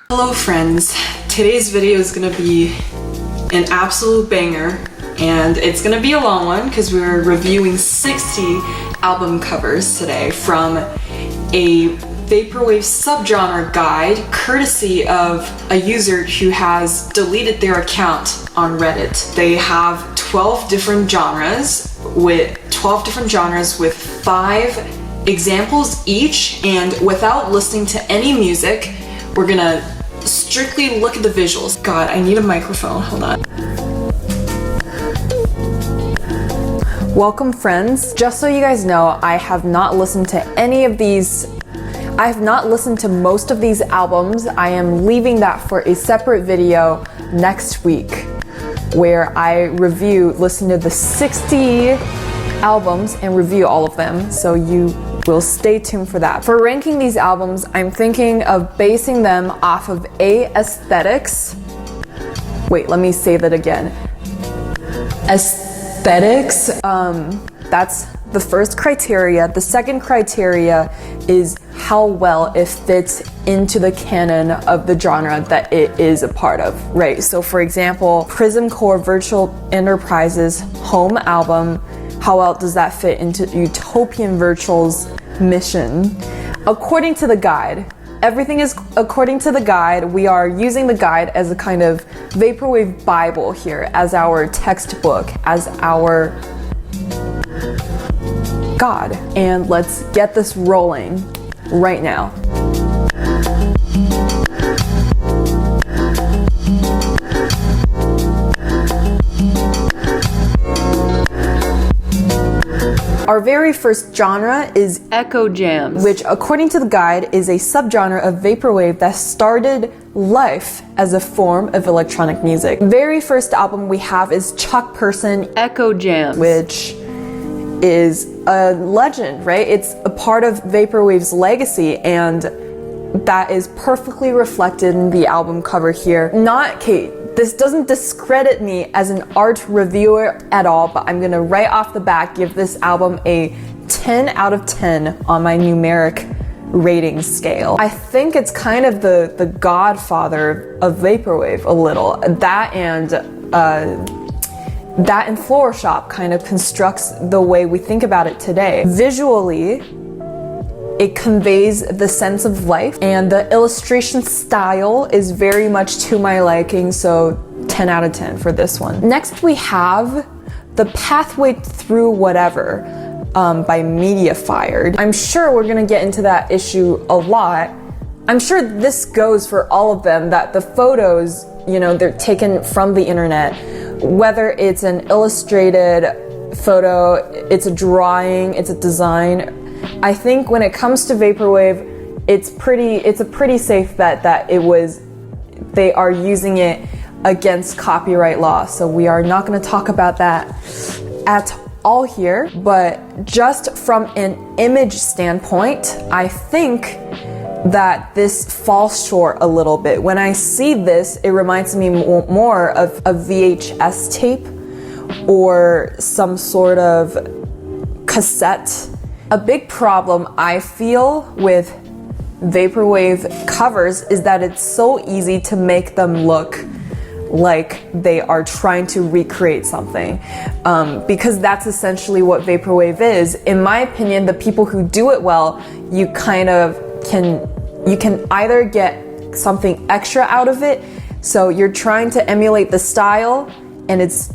Hello friends, today's video is going to be an absolute banger, and it's going to be a long one because we're reviewing 60 album covers today from a Vaporwave subgenre guide courtesy of a user who has deleted their account on Reddit. They have 12 different genres with 5 examples each, and without listening to any music, we're gonna strictly look at the visuals. God, I need a microphone, hold on. Welcome friends. Just so you guys know, I have not listened to most of these albums. I am leaving that for a separate video next week where I listen to the 60 albums and review all of them, so you will stay tuned for that. For ranking these albums, I'm thinking of basing them off of aesthetics. Wait, let me say that again. Aesthetics, that's the first criteria. The second criteria is how well it fits into the canon of the genre that it is a part of, right? So for example, PRISMCORP Virtual Enterprise's home album, how well does that fit into Utopian Virtual's mission? According to the guide, everything is according to the guide. We are using the guide as a kind of Vaporwave Bible here, as our textbook, as our God. And let's get this rolling right now. Our very first genre is ECCOJAMS, which according to the guide is a subgenre of Vaporwave that started life as a form of electronic music. Very first album we have is Chuck Person ECCOJAMS, which is a legend, right? It's a part of Vaporwave's legacy, and that is perfectly reflected in the album cover here. This doesn't discredit me as an art reviewer at all, but I'm gonna right off the bat give this album a 10 out of 10 on my numeric rating scale. I think it's kind of the godfather of Vaporwave a little. That and Floral Shop kind of constructs the way we think about it today. Visually, it conveys the sense of life, and the illustration style is very much to my liking, so 10 out of 10 for this one. Next we have The Pathway Through Whatever by MEDIAFIRED. I'm sure we're gonna get into that issue a lot. I'm sure this goes for all of them, that the photos, you know, they're taken from the internet. Whether it's an illustrated photo, it's a drawing, it's a design, I think when it comes to Vaporwave, it's a pretty safe bet that they are using it against copyright law. So we are not going to talk about that at all here, but just from an image standpoint, I think that this falls short a little bit. When I see this, it reminds me more of a VHS tape or some sort of cassette. A big problem I feel with Vaporwave covers is that it's so easy to make them look like they are trying to recreate something, because that's essentially what Vaporwave is. In my opinion, the people who do it well, you can either get something extra out of it, so you're trying to emulate the style, and it's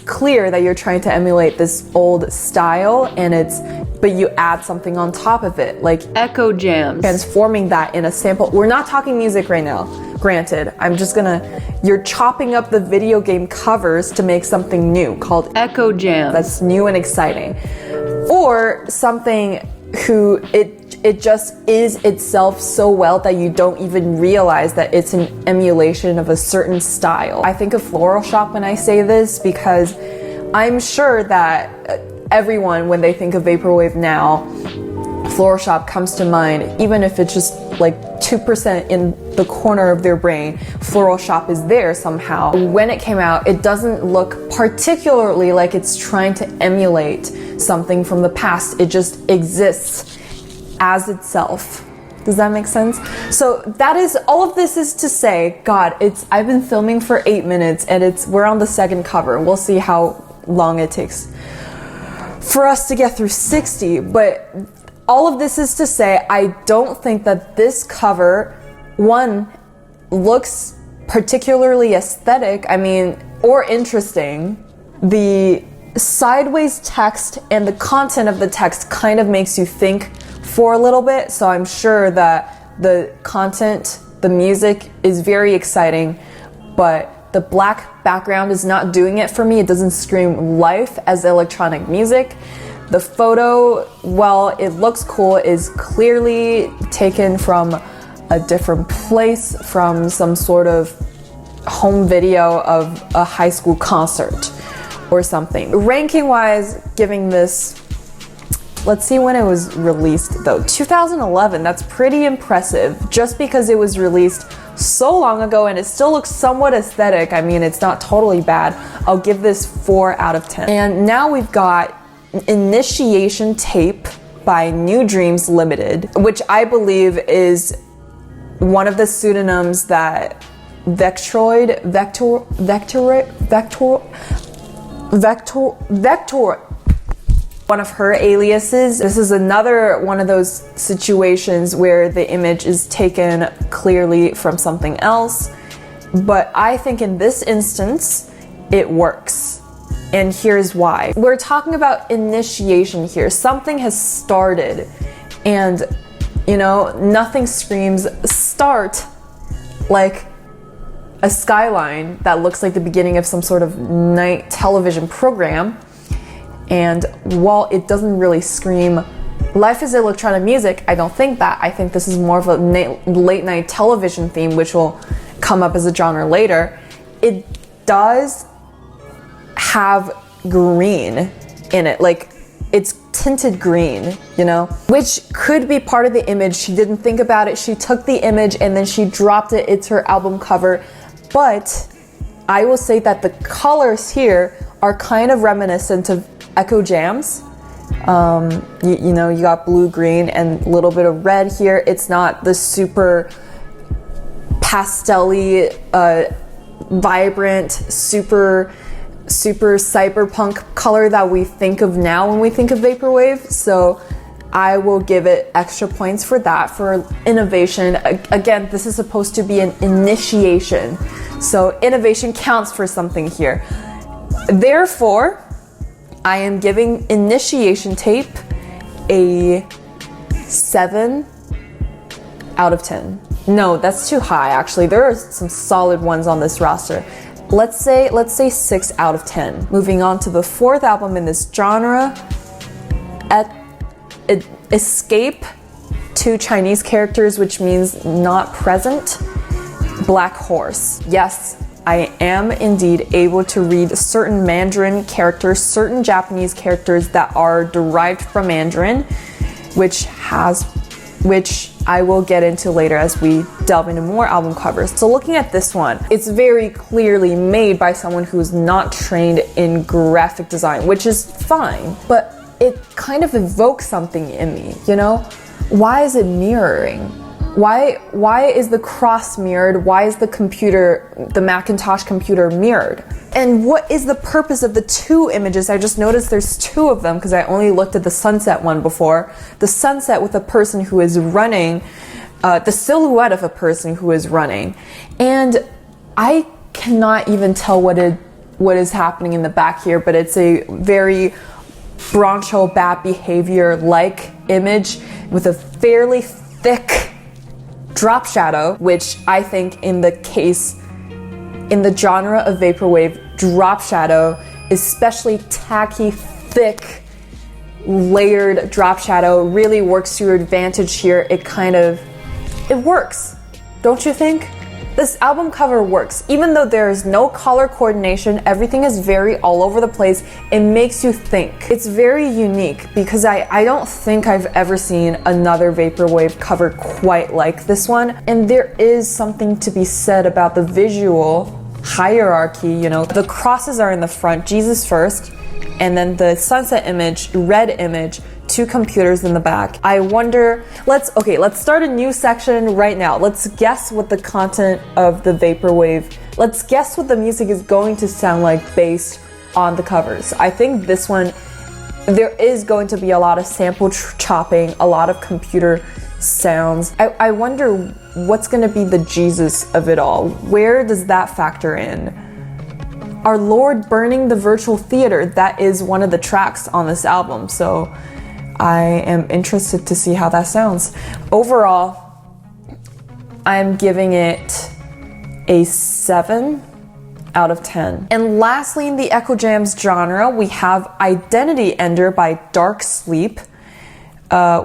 clear that you're trying to emulate this old style, but you add something on top of it, like ECCOJAMS, transforming that in a sample. We're not talking music right now, granted. You're chopping up the video game covers to make something new called ECCOJAMS. That's new and exciting. Or something it just is itself so well that you don't even realize that it's an emulation of a certain style. I think of Floral Shop when I say this, because I'm sure that everyone, when they think of Vaporwave now, Floral Shop comes to mind, even if it's just like 2% in the corner of their brain. Floral Shop is there somehow. When it came out, it doesn't look particularly like it's trying to emulate something from the past. It just exists as itself. Does that make sense? So that is, all of this is to say, God, I've been filming for 8 minutes and we're on the second cover. We'll see how long it takes for us to get through 60. But all of this is to say, I don't think that this cover, one, looks particularly aesthetic, or interesting. The sideways text and the content of the text kind of makes you think for a little bit, so I'm sure that the content, the music is very exciting, but the black background is not doing it for me. It doesn't scream life as electronic music. The photo, while it looks cool, is clearly taken from a different place, from some sort of home video of a high school concert or something. Ranking wise, giving this, let's see when it was released though. 2011, that's pretty impressive. Just because it was released so long ago and it still looks somewhat aesthetic, it's not totally bad. I'll give this 4 out of 10. And now we've got Initiation Tape by New Dreams Limited, which I believe is one of the pseudonyms that Vector, one of her aliases. This is another one of those situations where the image is taken clearly from something else, but I think in this instance it works, and here's why. We're talking about initiation here. Something has started, and nothing screams start like a skyline that looks like the beginning of some sort of night television program. And while it doesn't really scream life is electronic music, I don't think that. I think this is more of a late night television theme, which will come up as a genre later. It does have green in it, like it's tinted green, which could be part of the image. She didn't think about it. She took the image and then she dropped it. It's her album cover. But I will say that the colors here are kind of reminiscent of ECCOJAMS. You got blue, green, and a little bit of red here. It's not the super pastel-y, vibrant, super cyberpunk color that we think of now when we think of Vaporwave. So I will give it extra points for that, for innovation. Again, this is supposed to be an initiation, so innovation counts for something here. Therefore, I am giving Initiation Tape a 7 out of 10. No, that's too high actually. There are some solid ones on this roster. Let's say 6 out of 10. Moving on to the 4th album in this genre, Escape, 2 Chinese characters, which means not present, Black Horse. Yes, I am indeed able to read certain Mandarin characters, certain Japanese characters that are derived from Mandarin, which I will get into later as we delve into more album covers. So looking at this one, it's very clearly made by someone who's not trained in graphic design, which is fine, but it kind of evokes something in me, Why is it mirroring? Why is the cross mirrored? Why is the Macintosh computer mirrored? And what is the purpose of the 2 images? I just noticed there's 2 of them because I only looked at the sunset one before. The sunset with a person who is running, the silhouette of a person who is running. And I cannot even tell what is happening in the back here, but it's a very Broncho bad behavior-like image with a fairly thick drop shadow, which I think in the genre of Vaporwave, drop shadow, especially tacky, thick, layered drop shadow, really works to your advantage here. It works, don't you think? This album cover works. Even though there is no color coordination, everything is very all over the place, it makes you think. It's very unique because I don't think I've ever seen another Vaporwave cover quite like this one. And there is something to be said about the visual hierarchy, The crosses are in the front, Jesus first, and then the sunset image, red image, 2 computers in the back. I wonder, let's start a new section right now. Let's guess what the content of the Vaporwave, let's guess what the music is going to sound like based on the covers. I think this one, there is going to be a lot of sample chopping, a lot of computer sounds. I wonder what's going to be the Jesus of it all. Where does that factor in? Our Lord burning the virtual theater, that is one of the tracks on this album, so I am interested to see how that sounds. Overall, I'm giving it a 7 out of 10. And lastly, in the ECCOJAMS genre, we have Identity Ender by DARKSLEEP,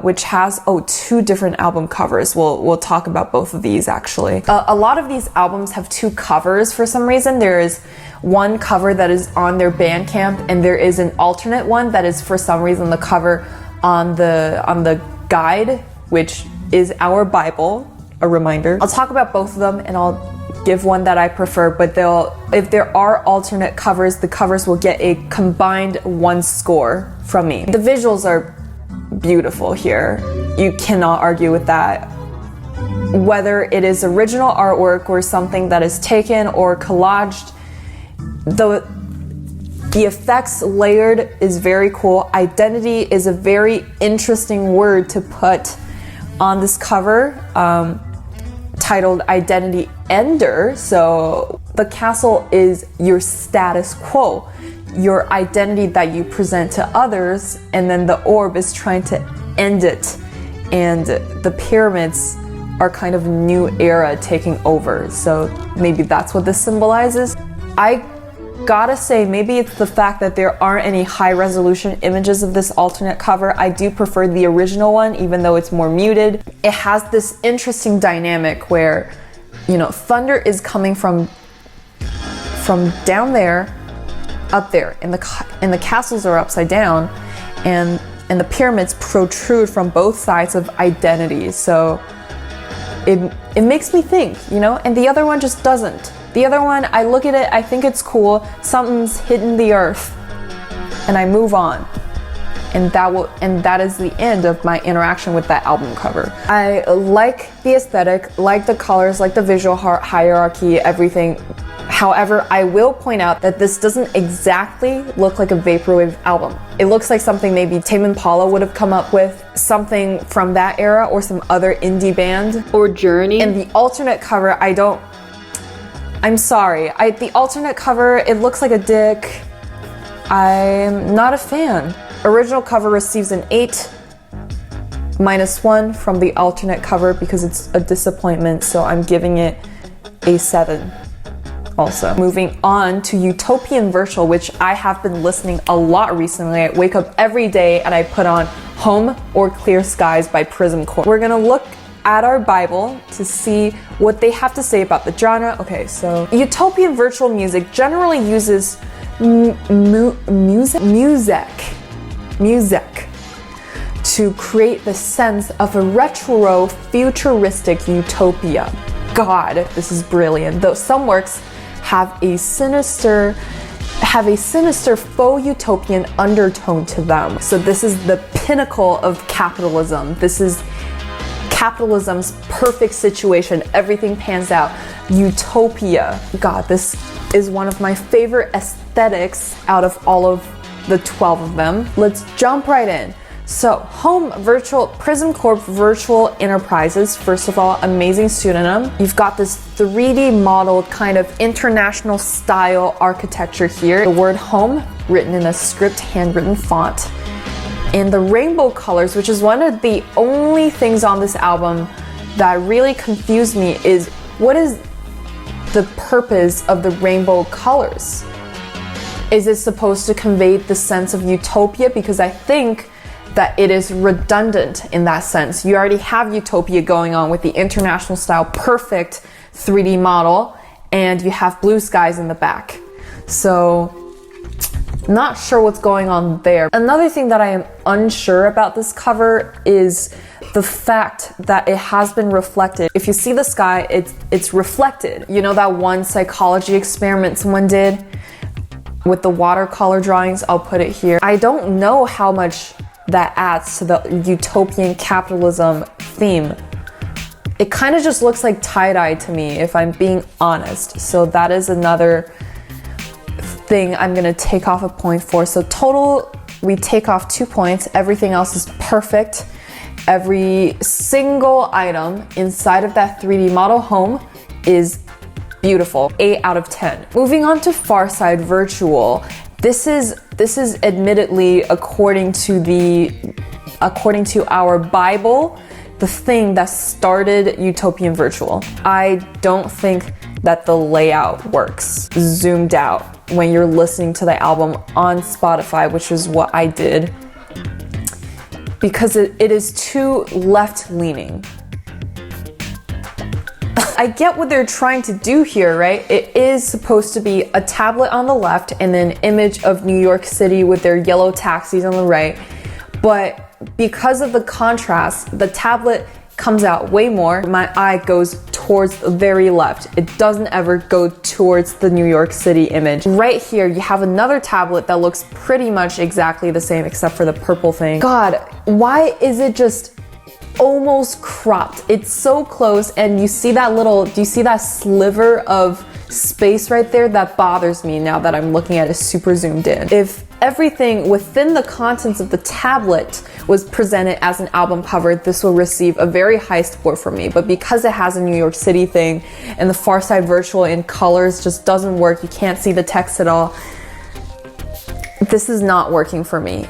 which has 2 different album covers. We'll talk about both of these actually. A lot of these albums have 2 covers for some reason. There is one cover that is on their Bandcamp, and there is an alternate one that is for some reason the cover on the guide, which is our Bible, a reminder. I'll talk about both of them and I'll give one that I prefer, but if there are alternate covers, the covers will get a combined 1 score from me. The visuals are beautiful here. You cannot argue with that. Whether it is original artwork or something that is taken or collaged, the effects layered is very cool. Identity is a very interesting word to put on this cover, titled Identity Ender. So the castle is your status quo, your identity that you present to others, and then the orb is trying to end it, and the pyramids are kind of new era taking over. So maybe that's what this symbolizes. I gotta say, maybe it's the fact that there aren't any high resolution images of this alternate cover. I do prefer the original one, even though it's more muted. It has this interesting dynamic where, you know, thunder is coming from down there, up there, and the castles are upside down, and the pyramids protrude from both sides of Identity. So it makes me think, you know, and the other one just doesn't. The other one, I look at it, I think it's cool, something's hitting the earth, and I move on. And that is the end of my interaction with that album cover. I like the aesthetic, like the colors, like the visual hierarchy, everything. However, I will point out that this doesn't exactly look like a Vaporwave album. It looks like something maybe Tame Impala would have come up with, something from that era, or some other indie band. Or Journey. And the alternate cover, I'm sorry. The alternate cover, it looks like a dick. I'm not a fan. Original cover receives an 8, -1 from the alternate cover because it's a disappointment, so I'm giving it a 7 also. Moving on to Utopian Virtual, which I have been listening a lot recently. I wake up every day and I put on Home or Clear Skies by PRISMCORP. We're gonna look at our Bible to see what they have to say about the genre. Okay, so Utopian Virtual music generally uses music to create the sense of a retro futuristic utopia. God, this is brilliant. Though some works have a sinister faux utopian undertone to them. So this is the pinnacle of capitalism. This is capitalism's perfect situation. Everything pans out. Utopia. God, this is one of my favorite aesthetics out of all of the 12 of them. Let's jump right in. So, Home Virtual, PRISMCORP Virtual Enterprises. First of all, amazing pseudonym. You've got this 3D modeled kind of international style architecture here. The word home written in a script handwritten font. And the rainbow colors, which is one of the only things on this album that really confused me, is what is the purpose of the rainbow colors? Is it supposed to convey the sense of utopia? Because I think that it is redundant in that sense. You already have utopia going on with the international style perfect 3D model, and you have blue skies in the back. So, not sure what's going on there. Another thing that I am unsure about this cover is the fact that it has been reflected. If you see the sky, it's reflected. You know that one psychology experiment someone did with the watercolor drawings? I'll put it here. I don't know how much that adds to the utopian capitalism theme. It kind of just looks like tie-dye to me, if I'm being honest. So that is another thing I'm gonna take off a point for. So total, we take off 2 points. Everything else is perfect. Every single item inside of that 3D model home is beautiful. 8 out of 10. Moving on to Far Side Virtual. This is admittedly according to our Bible, the thing that started Utopian Virtual. I don't think that the layout works zoomed out when you're listening to the album on Spotify, which is what I did, because it is too left-leaning. I get what they're trying to do here, right? It is supposed to be a tablet on the left and an image of New York City with their yellow taxis on the right. But because of the contrast, the tablet comes out way more. My eye goes towards the very left. It doesn't ever go towards the New York City image. Right here, you have another tablet that looks pretty much exactly the same except for the purple thing. God, why is it just almost cropped? It's so close, and you see that little, do you see that sliver of space right there? That bothers me now that I'm looking at it super zoomed in. If everything within the contents of the tablet was presented as an album cover, this will receive a very high score for me. But because it has a New York City thing and the Far Side Virtual in colors just doesn't work, you can't see the text at all, this is not working for me.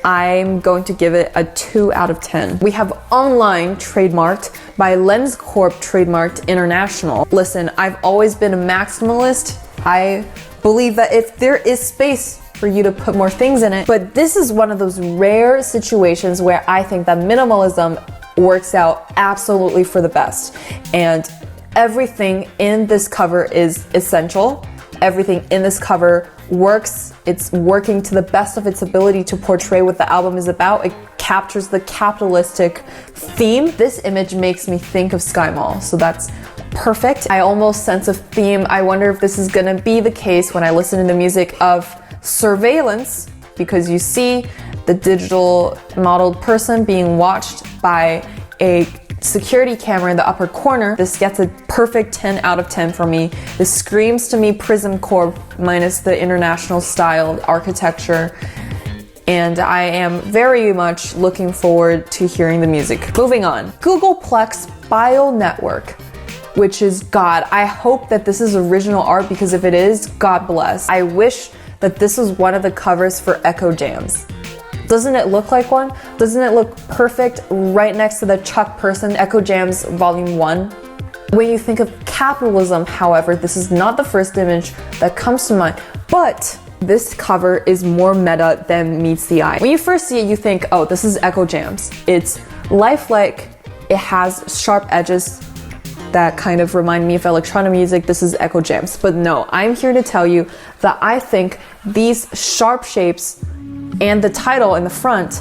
I'm going to give it a 2 out of 10. We have Online, trademarked by LENSCORP, trademarked International. Listen, I've always been a maximalist. I believe that if there is space for you to put more things in it, but this is one of those rare situations where I think that minimalism works out absolutely for the best. And everything in this cover is essential. Everything in this cover works. It's working to the best of its ability to portray what the album is about. It captures the capitalistic theme. This image makes me think of Sky Mall, so that's perfect. I almost sense a theme. I wonder if this is gonna be the case when I listen to the music of Surveillance, because you see the digital modeled person being watched by a security camera in the upper corner. This gets a perfect 10 out of 10 for me. This screams to me PRISMCORP minus the international style architecture. And I am very much looking forward to hearing the music. Moving on. GOOGLEPLEX BIONETWORK, which is God. I hope that this is original art, because if it is, God bless. I wish that this was one of the covers for ECCOJAMS. Doesn't it look like one? Doesn't it look perfect right next to the Chuck Person ECCOJAMS Volume 1? When you think of capitalism, however, this is not the first image that comes to mind, but this cover is more meta than meets the eye. When you first see it, you think, oh, this is ECCOJAMS. It's lifelike, it has sharp edges that kind of remind me of electronic music. This is ECCOJAMS. But no, I'm here to tell you that I think these sharp shapes and the title in the front,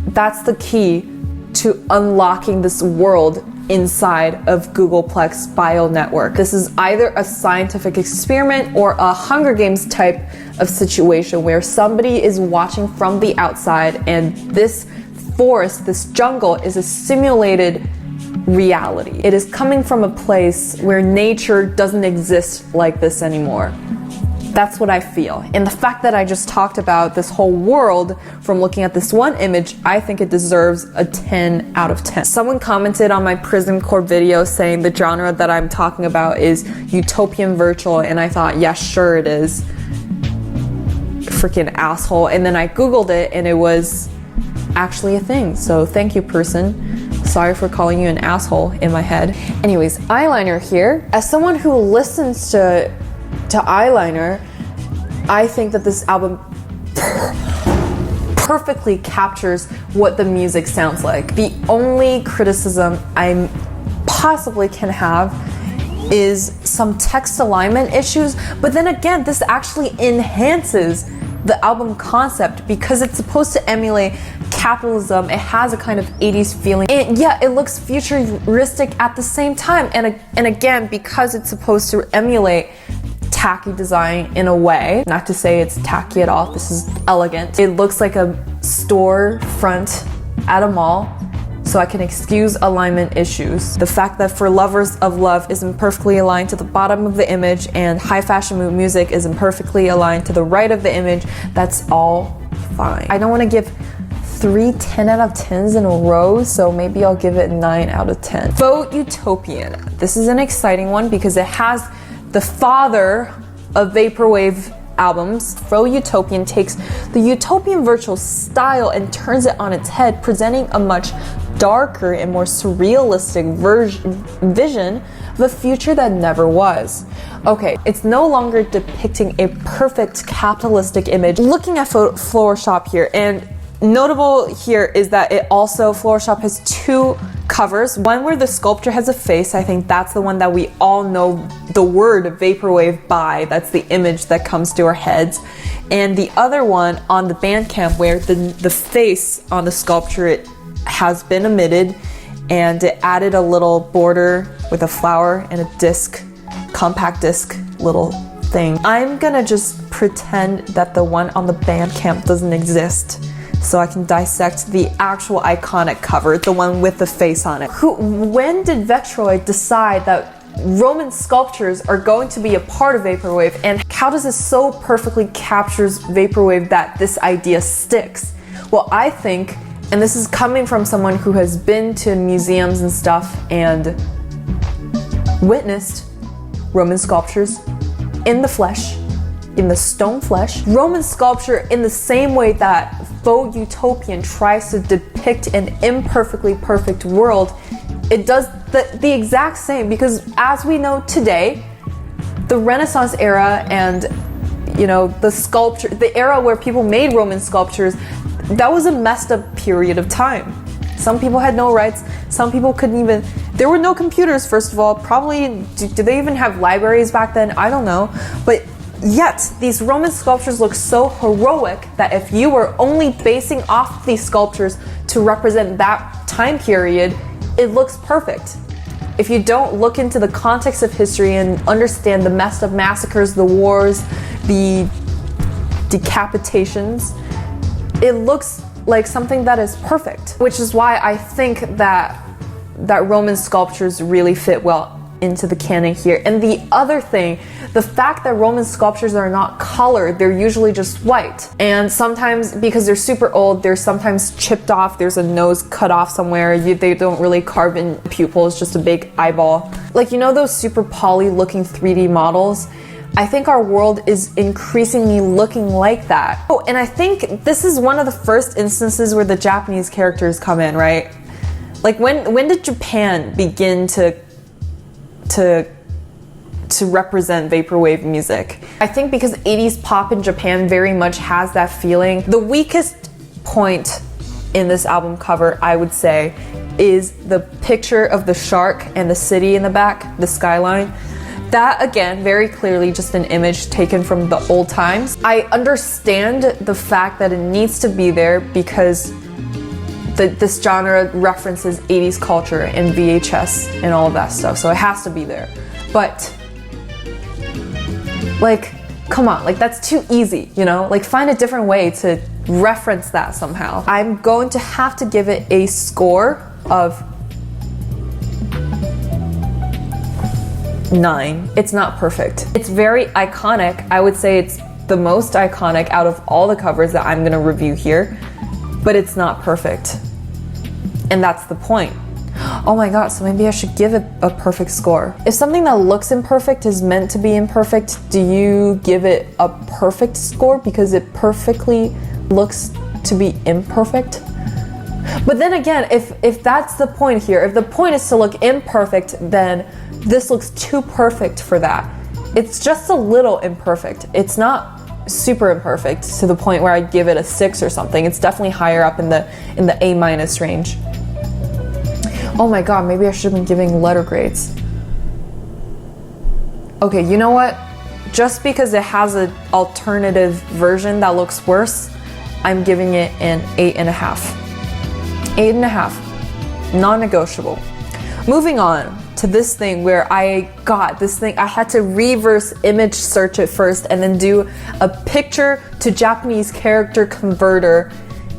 that's the key to unlocking this world inside of GOOGLEPLEX BIONETWORK. This is either a scientific experiment or a Hunger Games type of situation where somebody is watching from the outside, and this forest, this jungle, is a simulated reality. It is coming from a place where nature doesn't exist like this anymore. That's what I feel. And the fact that I just talked about this whole world from looking at this one image, I think it deserves a 10 out of 10. Someone commented on my PRISMCORP video saying the genre that I'm talking about is utopian virtual, and I thought, yeah, sure it is. Freaking asshole. And then I Googled it and it was actually a thing. So thank you, person. Sorry for calling you an asshole in my head. Anyways, eyeliner here. As someone who listens to eyeliner, I think that this album perfectly captures what the music sounds like. The only criticism I possibly can have is some text alignment issues, but then again, this actually enhances the album concept because it's supposed to emulate capitalism. It has a kind of 80s feeling, and yeah, it looks futuristic at the same time, and again, because it's supposed to emulate tacky design in a way, not to say it's tacky at all, this is elegant. It looks like a store front at a mall, so I can excuse alignment issues. The fact that For Lovers of Love isn't perfectly aligned to the bottom of the image and High Fashion Mood Music isn't perfectly aligned to the right of the image, that's all fine. I don't want to give 3 10 out of 10s in a row, so maybe I'll give it 9 out of 10. FAUX-UTOPIAN. This is an exciting one because it has the father of Vaporwave albums. FAUX-UTOPIAN takes the utopian virtual style and turns it on its head, presenting a much darker and more surrealistic vision of a future that never was. Okay, it's no longer depicting a perfect capitalistic image. Looking at Floral Shop here, and notable here is that it also, Floral Shop has 2 covers. One where the sculpture has a face. I think that's the one that we all know the word Vaporwave by. That's the image that comes to our heads. And the other one on the Bandcamp where the face on the sculpture, it has been omitted, and it added a little border with a flower and a disc, compact disc little thing. I'm gonna just pretend that the one on the Bandcamp doesn't exist, so I can dissect the actual iconic cover, the one with the face on it. When did Vectroid decide that Roman sculptures are going to be a part of Vaporwave, and how does this so perfectly captures Vaporwave that this idea sticks? Well, I think, and this is coming from someone who has been to museums and stuff and witnessed Roman sculptures in the flesh, in the stone flesh. Roman sculpture, in the same way that FAUX-UTOPIAN tries to depict an imperfectly perfect world, it does the exact same, because as we know today, the Renaissance era and, you know, the sculpture, the era where people made Roman sculptures, that was a messed up period of time. Some people had no rights, some people couldn't even, there were no computers, first of all, probably, did they even have libraries back then? I don't know, but yet these Roman sculptures look so heroic that if you were only basing off these sculptures to represent that time period, it looks perfect. If you don't look into the context of history and understand the messed up massacres, the wars, the decapitations, it looks like something that is perfect, which is why I think that Roman sculptures really fit well into the canon here. And the other thing, the fact that Roman sculptures are not colored, they're usually just white. And sometimes, because they're super old, they're sometimes chipped off, there's a nose cut off somewhere, they don't really carve in pupils, just a big eyeball. Like, you know those super poly looking 3D models? I think our world is increasingly looking like that. Oh, and I think this is one of the first instances where the Japanese characters come in, right? Like when did Japan begin to represent Vaporwave music? I think because 80s pop in Japan very much has that feeling. The weakest point in this album cover, I would say, is the picture of the shark and the city in the back, the skyline. That, again, very clearly just an image taken from the old times. I understand the fact that it needs to be there because this genre references 80s culture and VHS and all of that stuff, so it has to be there. But, like, come on, like, that's too easy, you know? Like, find a different way to reference that somehow. I'm going to have to give it a score of 9. It's not perfect. It's very iconic. I would say it's the most iconic out of all the covers that I'm gonna review here, but it's not perfect. And that's the point. Oh my god, so maybe I should give it a perfect score. If something that looks imperfect is meant to be imperfect, do you give it a perfect score because it perfectly looks to be imperfect? But then again, if that's the point here, if the point is to look imperfect, then this looks too perfect for that. It's just a little imperfect. It's not super imperfect to the point where I'd give it a 6 or something. It's definitely higher up in the A- range. Oh my god, maybe I should have been giving letter grades. Okay, you know what? Just because it has an alternative version that looks worse, I'm giving it an 8.5. 8.5. Non-negotiable. Moving on to this thing where I got this thing, I had to reverse image search it first and then do a picture to Japanese character converter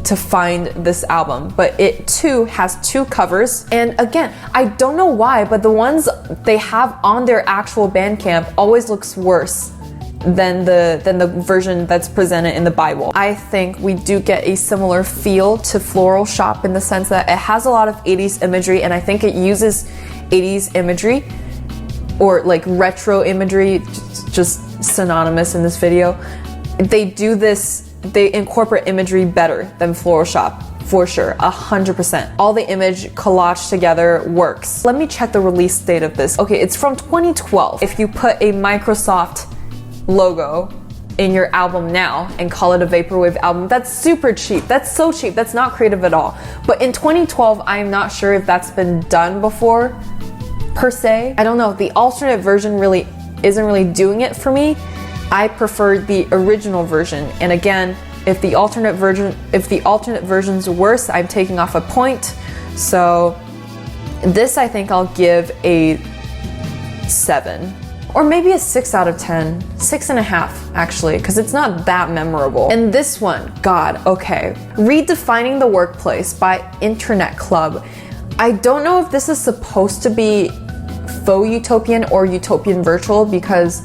to find this album, but it too has 2 covers. And again, I don't know why, but the ones they have on their actual Bandcamp always looks worse than the version that's presented in the Bible. I think we do get a similar feel to Floral Shop in the sense that it has a lot of 80s imagery, and I think it uses 80s imagery or like retro imagery, just synonymous in this video. They do this, they incorporate imagery better than Floral Shop, for sure, 100%. All the image collaged together works. Let me check the release date of this. Okay, it's from 2012. If you put a Microsoft logo in your album now and call it a Vaporwave album, that's super cheap. That's so cheap. That's not creative at all. But in 2012, I'm not sure if that's been done before, per se. I don't know. The alternate version really isn't really doing it for me. I prefer the original version. And again, if the alternate version's worse, I'm taking off a point. So this, I think I'll give a 7. Or maybe a 6 out of 10. 6.5 actually, because it's not that memorable. And this one, God, okay. Redefining the Workplace by Internet Club. I don't know if this is supposed to be faux utopian or utopian virtual, because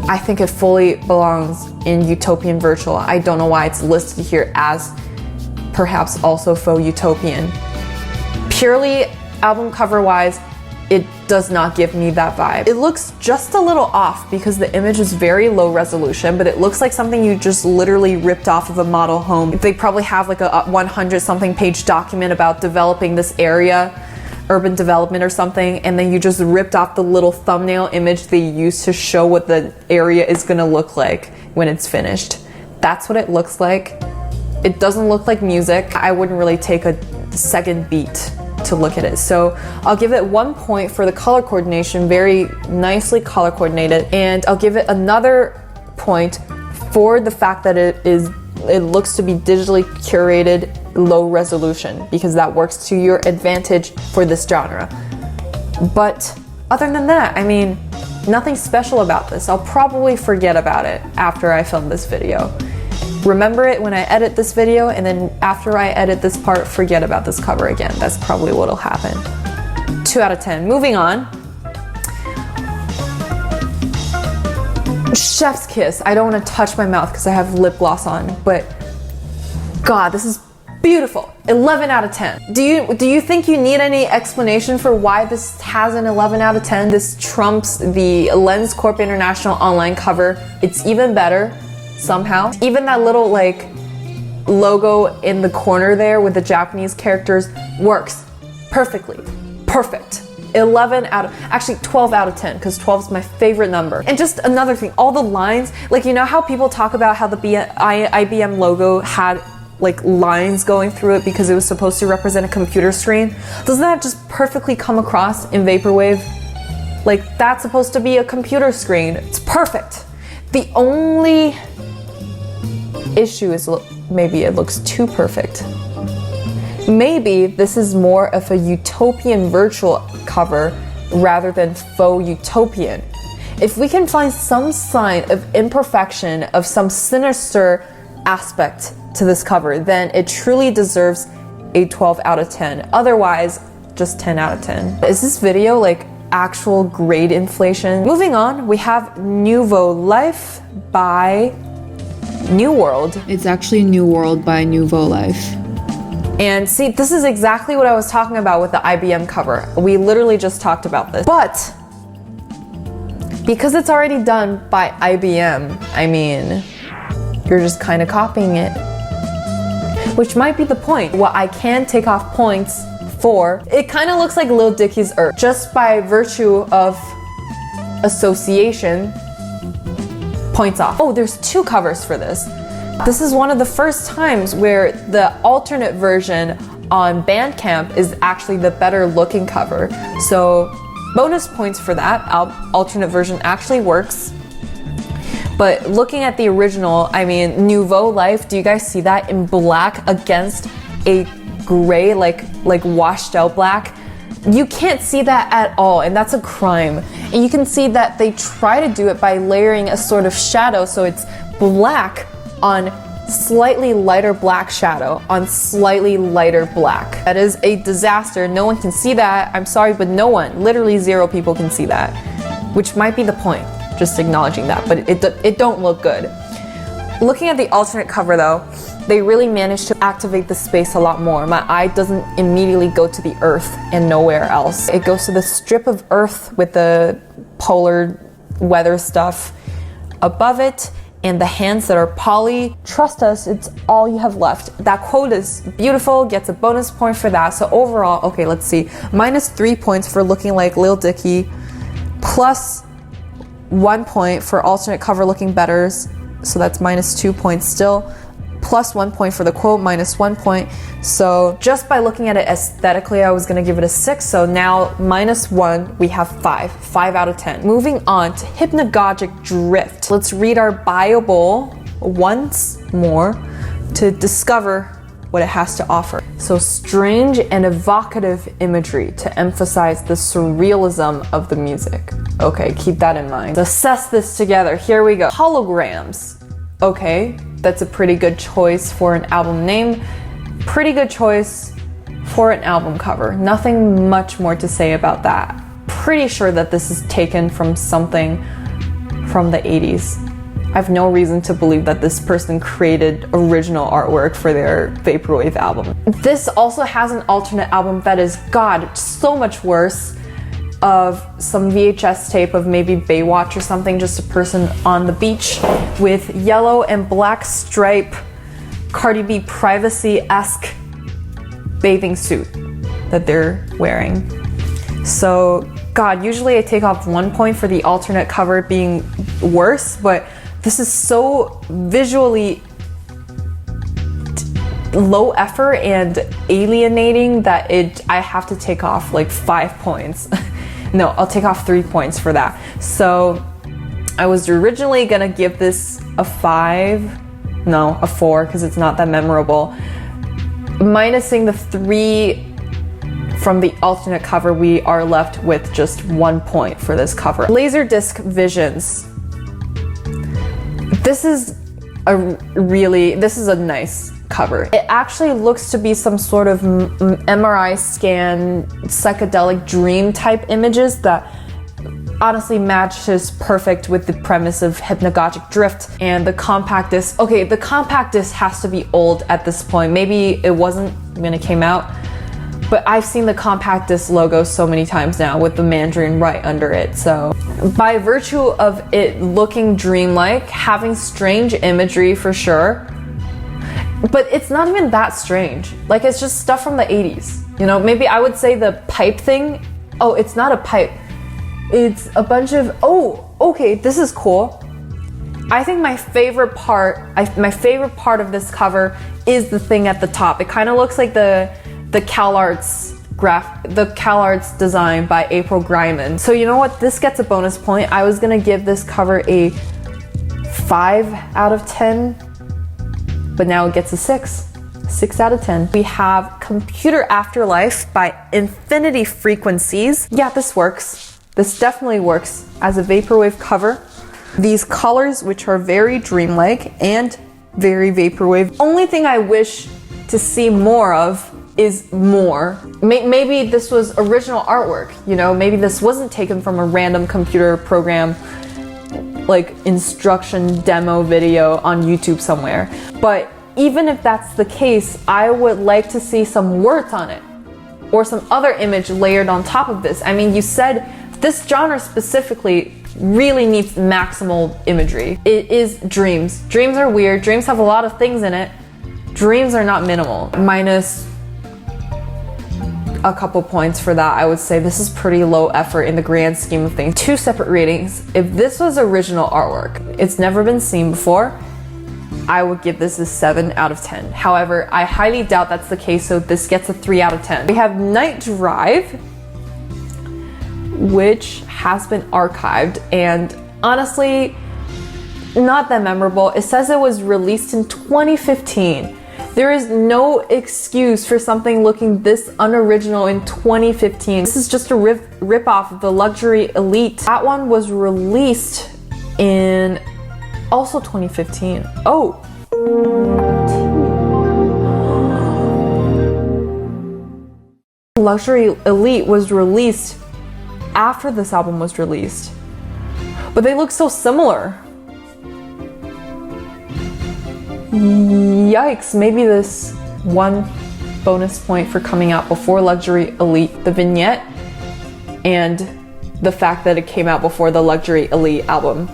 I think it fully belongs in utopian virtual. I don't know why it's listed here as perhaps also faux utopian. Purely album cover wise, it does not give me that vibe. It looks just a little off because the image is very low resolution, but it looks like something you just literally ripped off of a model home. They probably have like a 100 something page document about developing this area, urban development or something, and then you just ripped off the little thumbnail image they used to show what the area is gonna look like when it's finished. That's what it looks like. It doesn't look like music. I wouldn't really take a second beat to look at it. So I'll give it 1 point for the color coordination, very nicely color coordinated, and I'll give it another point for the fact that it looks to be digitally curated, low resolution, because that works to your advantage for this genre. But other than that, I mean, nothing special about this. I'll probably forget about it after I film this video. Remember it when I edit this video, and then after I edit this part, forget about this cover again. That's probably what'll happen. 2 out of 10. Moving on. Chef's Kiss. I don't want to touch my mouth because I have lip gloss on, but God, this is beautiful. 11 out of 10. Do you think you need any explanation for why this has an 11 out of 10? This trumps the LENSCORP International online cover. It's even better somehow. Even that little like logo in the corner there with the Japanese characters works perfectly. Perfect. 11 out of, actually 12 out of 10, because 12 is my favorite number. And just another thing, all the lines, like, you know how people talk about how the IBM logo had like lines going through it because it was supposed to represent a computer screen? Doesn't that just perfectly come across in Vaporwave? Like, that's supposed to be a computer screen. It's perfect. The only issue is maybe it looks too perfect. Maybe this is more of a utopian virtual cover rather than faux utopian. If we can find some sign of imperfection, of some sinister aspect to this cover, then it truly deserves a 12 out of 10. Otherwise, just 10 out of 10. Is this video like actual grade inflation? Moving on, we have NOUVEAU Life by New World. It's actually New World by NOUVEAU Life. And see, this is exactly what I was talking about with the IBM cover. We literally just talked about this. But because it's already done by IBM, I mean, you're just kind of copying it. Which might be the point. What I can take off points for, it kind of looks like Lil Dicky's Earth. Just by virtue of association, points off. Oh, there's 2 covers for this. This is one of the first times where the alternate version on Bandcamp is actually the better looking cover. So bonus points for that. Alternate version actually works. But looking at the original, I mean, NOUVEAU Life, do you guys see that in black against a gray, like washed out black? You can't see that at all, and that's a crime. And you can see that they try to do it by layering a sort of shadow, so it's black on slightly lighter black shadow on slightly lighter black. That is a disaster. No one can see that. I'm sorry, but no one, literally 0 people can see that, which might be the point, just acknowledging that, but it don't look good. Looking at the alternate cover though, they really managed to activate the space a lot more. My eye doesn't immediately go to the earth and nowhere else. It goes to the strip of earth with the polar weather stuff above it, and the hands that are poly. Trust us, it's all you have left. That quote is beautiful, gets a bonus point for that. So overall, okay, let's see. -3 points for looking like Lil Dicky, plus 1 point for alternate cover looking better. So that's -2 points still. Plus 1 point for the quote, -1 point. So just by looking at it aesthetically, I was gonna give it a 6. So now -1, we have 5 out of 10. Moving on to Hypnagogic Drift. Let's read our bio bowl once more to discover what it has to offer. So strange and evocative imagery to emphasize the surrealism of the music. Okay, keep that in mind. Let's assess this together. Here we go. Holograms. Okay, that's a pretty good choice for an album name. Pretty good choice for an album cover. Nothing much more to say about that. Pretty sure that this is taken from something from the 80s. I have no reason to believe that this person created original artwork for their Vaporwave album. This also has an alternate album that is, God, so much worse, of some VHS tape of maybe Baywatch or something, just a person on the beach with yellow and black stripe Cardi B privacy-esque bathing suit that they're wearing. So, God, usually I take off 1 point for the alternate cover being worse, but this is so visually low effort and alienating that I have to take off like 5 points. No, I'll take off 3 points for that. So I was originally gonna give this a 4 because it's not that memorable. Minusing the 3 from the alternate cover, we are left with just 1 point for this cover. LASERDISC Visions. This is a nice cover. It actually looks to be some sort of MRI scan, psychedelic dream type images that honestly matches perfect with the premise of Hypnagogic Drift and the compact disc. Okay, the compact disc has to be old at this point. Maybe it wasn't when it came out, but I've seen the compact disc logo so many times now with the Mandarin right under it. So by virtue of it looking dreamlike, having strange imagery for sure, but it's not even that strange. Like, it's just stuff from the 80s. You know, maybe I would say the pipe thing. Oh, it's not a pipe. It's a bunch of, oh, okay, this is cool. I think my favorite part of this cover is the thing at the top. It kind of looks like the CalArts design by April Greiman. So you know what? This gets a bonus point. I was gonna give this cover a 5 out of 10. But now it gets a 6 out of 10. We have Computer Afterlife by Infinity Frequencies. Yeah, this works. This definitely works as a Vaporwave cover. These colors, which are very dreamlike and very Vaporwave. Only thing I wish to see more of is more. Maybe this was original artwork, you know? Maybe this wasn't taken from a random computer program like instruction demo video on YouTube somewhere. But even if that's the case, I would like to see some words on it or some other image layered on top of this. I mean, you said this genre specifically really needs maximal imagery. It is dreams. Dreams are weird. Dreams have a lot of things in it. Dreams are not minimal. Minus a couple points for that. I would say this is pretty low effort in the grand scheme of things. 2 separate ratings. If this was original artwork, it's never been seen before, I would give this a 7 out of 10. However, I highly doubt that's the case, so this gets a 3 out of 10. We have Night Drive, which has been archived and honestly not that memorable. It says it was released in 2015. There is no excuse for something looking this unoriginal in 2015. This is just a rip-off of the Luxury Elite. That one was released in also 2015. Oh, Luxury Elite was released after this album was released, but they look so similar. Yikes, maybe this one bonus point for coming out before Luxury Elite, the vignette, and the fact that it came out before the Luxury Elite album.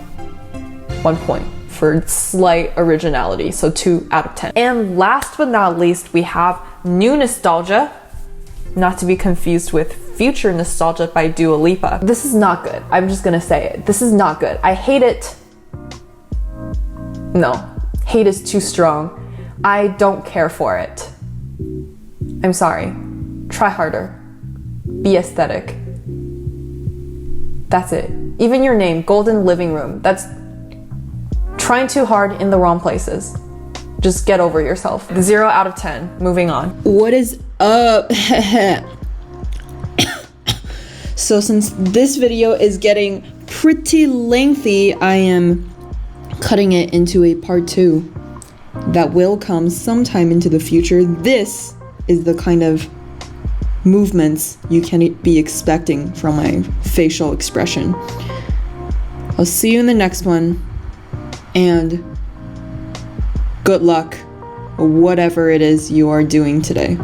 1 point for slight originality, so 2 out of 10. And last but not least, we have New Nostalgia, not to be confused with Future Nostalgia by Dua Lipa. This is not good. I'm just gonna say it. This is not good. I hate it. No, hate is too strong. I don't care for it. I'm sorry. Try harder. Be aesthetic. That's it. Even your name, Golden Living Room, that's trying too hard in the wrong places. Just get over yourself. 0 out of 10. Moving on. What is up? So since this video is getting pretty lengthy, I am cutting it into a part 2 that will come sometime into the future. This is the kind of movements you can be expecting from my facial expression. I'll see you in the next one, and good luck, whatever it is you are doing today.